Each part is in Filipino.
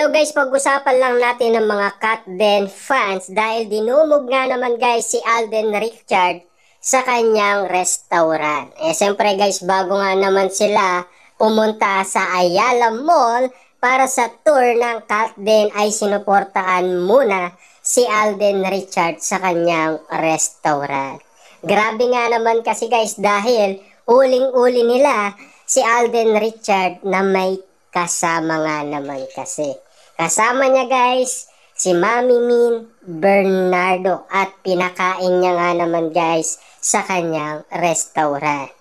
Hello guys, pag-usapan lang natin ng mga Katden fans dahil dinumog nga naman guys si Alden Richard sa kanyang restaurant. Siyempre guys, bago nga naman sila pumunta sa Ayala Mall para sa tour ng Katden ay sinuportaan muna si Alden Richard sa kanyang restaurant. Grabe nga naman kasi guys dahil uling-uli nila si Alden Richard na may kasama nga naman kasi. Kasama niya guys, si Mami Min Bernardo at pinakain niya nga naman guys sa kanyang restaurant.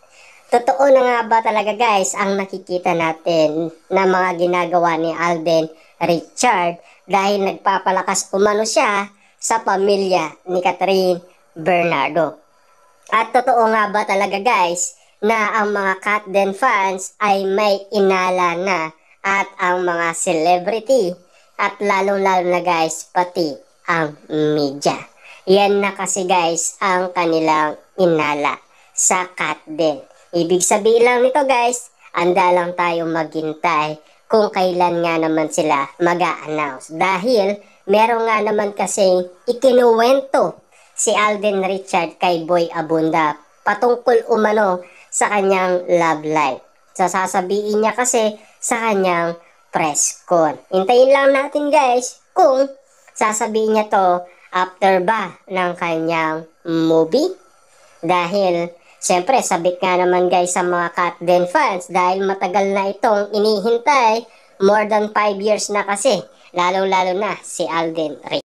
Totoo na nga ba talaga guys ang nakikita natin na mga ginagawa ni Alden Richard dahil nagpapalakas umano siya sa pamilya ni Catherine Bernardo. At totoo nga ba talaga guys na ang mga Katden fans ay may inala na at ang mga celebrity at lalong-lalo na guys pati ang media. Yan na kasi guys ang kanilang inala sa Katden. Ibig sabihin lang nito guys, anda lang tayo maghintay kung kailan nga naman sila mag-a-announce. Dahil meron nga naman kasing ikinuwento si Alden Richard kay Boy Abunda patungkol umano sa kanyang love life. So sasabihin niya kasi sa kanyang press con. Hintayin lang natin guys kung sasabihin niya to after ba ng kanyang movie. Dahil syempre sabik nga naman guys sa mga Katden fans dahil matagal na itong inihintay. More than 5 years na kasi. Lalo-lalo na si Alden Richard.